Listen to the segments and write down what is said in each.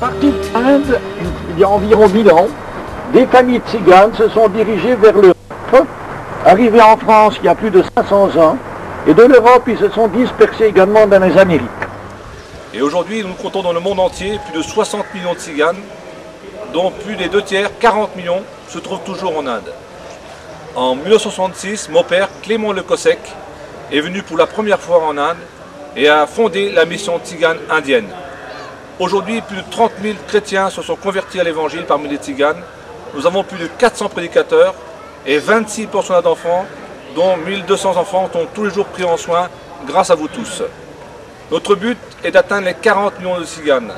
Parti d'Inde, il y a environ 1000 ans, des familles tziganes se sont dirigées vers l'Europe. Arrivés en France il y a plus de 500 ans, et de l'Europe, ils se sont dispersés également dans les Amériques. Et aujourd'hui, nous comptons dans le monde entier plus de 60 millions de tziganes, dont plus des 2 tiers, 40 millions, se trouvent toujours en Inde. En 1966, mon père, Clément Le Cossec, est venu pour la première fois en Inde et a fondé la mission tzigane indienne. Aujourd'hui, plus de 30 000 chrétiens se sont convertis à l'évangile parmi les tziganes. Nous avons plus de 400 prédicateurs et 26 pensionnats d'enfants, dont 1200 enfants sont tous les jours pris en soin grâce à vous tous. Notre but est d'atteindre les 40 millions de tziganes.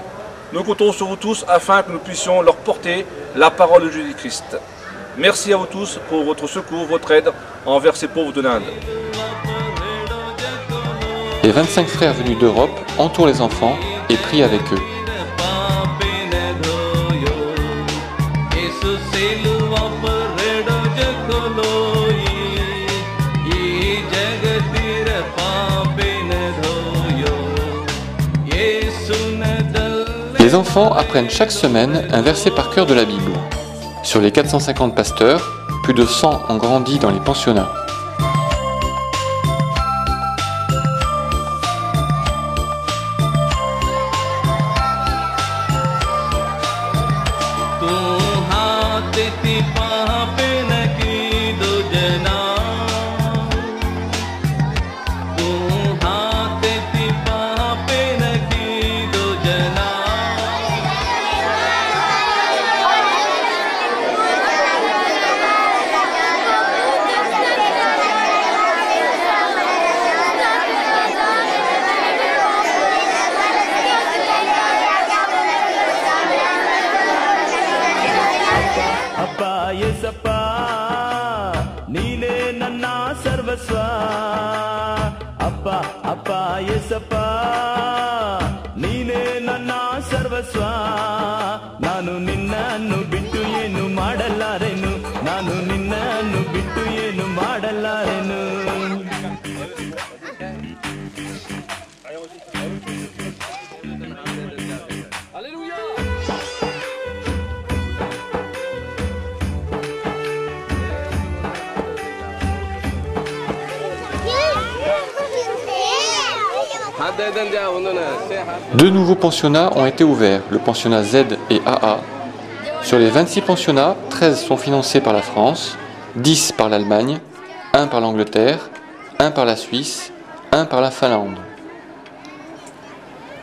Nous comptons sur vous tous afin que nous puissions leur porter la parole de Jésus-Christ. Merci à vous tous pour votre secours, votre aide envers ces pauvres de l'Inde. Les 25 frères venus d'Europe entourent les enfants et prient avec eux. Les enfants apprennent chaque semaine un verset par cœur de la Bible. Sur les 450 pasteurs, plus de 100 ont grandi dans les pensionnats. Deux nouveaux pensionnats ont été ouverts, le pensionnat Z et AA. Sur les 26 pensionnats, 13 sont financés par la France, 10 par l'Allemagne, 1 par l'Angleterre, 1 par la Suisse, 1 par la Finlande.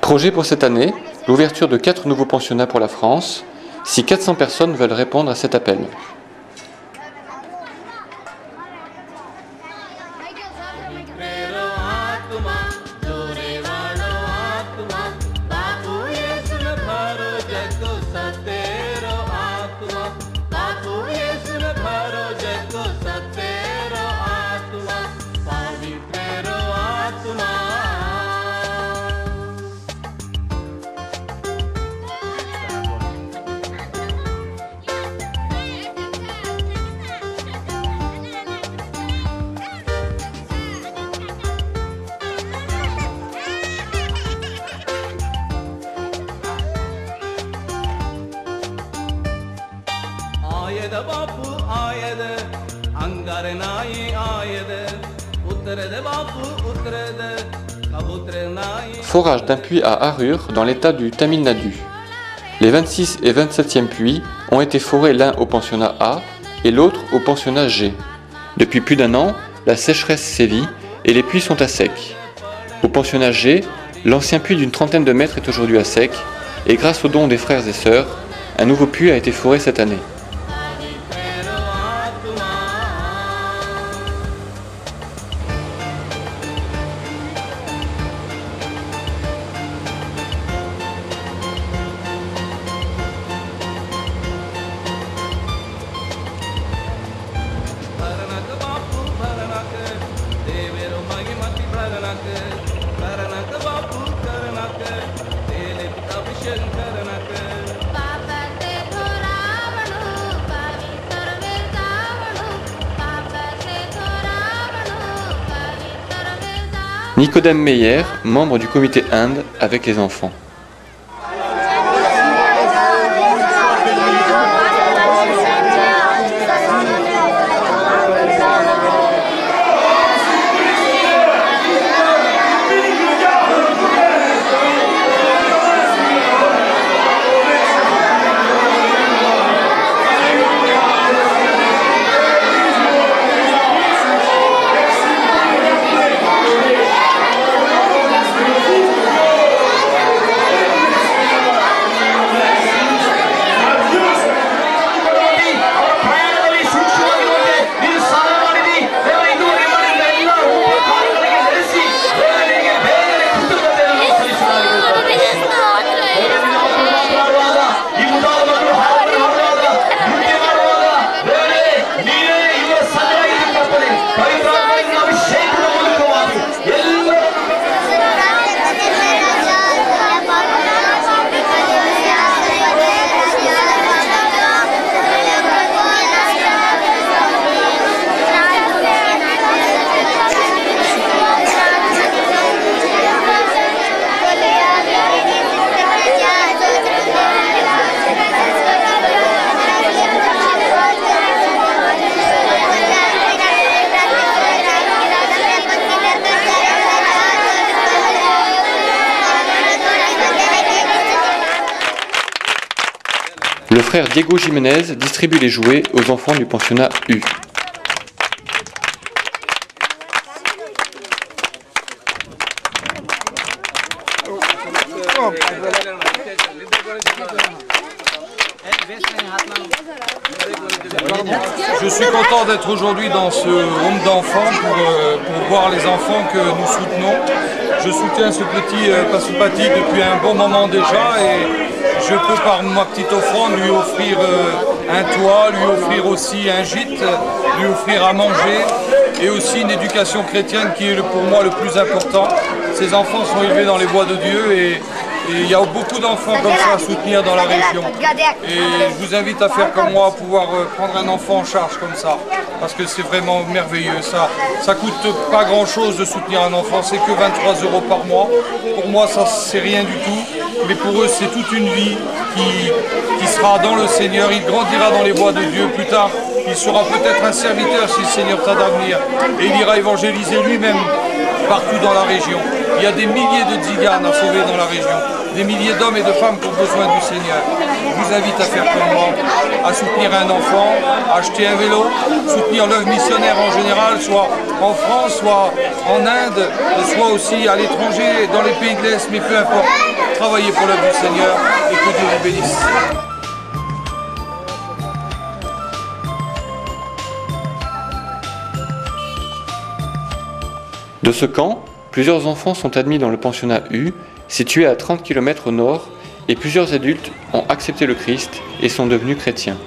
Projet pour cette année, l'ouverture de 4 nouveaux pensionnats pour la France, si 400 personnes veulent répondre à cet appel. Forage d'un puits à Arur dans l'état du Tamil Nadu. Les 26 et 27e puits ont été forés l'un au pensionnat A et l'autre au pensionnat G. Depuis plus d'un an, la sécheresse sévit et les puits sont à sec. Au pensionnat G, l'ancien puits d'une trentaine de mètres est aujourd'hui à sec et grâce aux dons des frères et sœurs, un nouveau puits a été fourré cette année. Nicodème Meyer, membre du comité Inde avec les enfants. Le frère Diego Jiménez distribue les jouets aux enfants du pensionnat U. Je suis content d'être aujourd'hui dans ce home d'enfants pour voir les enfants que nous soutenons. Je soutiens ce petit Pasupati depuis un bon moment déjà et je peux par ma petite offrande lui offrir un toit, lui offrir aussi un gîte, lui offrir à manger et aussi une éducation chrétienne qui est pour moi le plus important. Ces enfants sont élevés dans les voies de Dieu et il y a beaucoup d'enfants comme ça à soutenir dans la région. Et je vous invite à faire comme moi, à pouvoir prendre un enfant en charge comme ça. Parce que c'est vraiment merveilleux. Ça coûte pas grand chose de soutenir un enfant, c'est que 23 € par mois. Pour moi, ça c'est rien du tout. Mais pour eux, c'est toute une vie qui sera dans le Seigneur. Il grandira dans les voies de Dieu. Plus tard, il sera peut-être un serviteur si le Seigneur tarde à venir. Et il ira évangéliser lui-même partout dans la région. Il y a des milliers de tziganes à sauver dans la région, des milliers d'hommes et de femmes qui ont besoin du Seigneur. Je vous invite à faire comme moi, à soutenir un enfant, à acheter un vélo, soutenir l'œuvre missionnaire en général, soit en France, soit en Inde, soit aussi à l'étranger, dans les pays de l'Est, mais peu importe, travaillez pour l'œuvre du Seigneur et que Dieu vous bénisse. De ce camp, plusieurs enfants sont admis dans le pensionnat U, situé à 30 km au nord, et plusieurs adultes ont accepté le Christ et sont devenus chrétiens.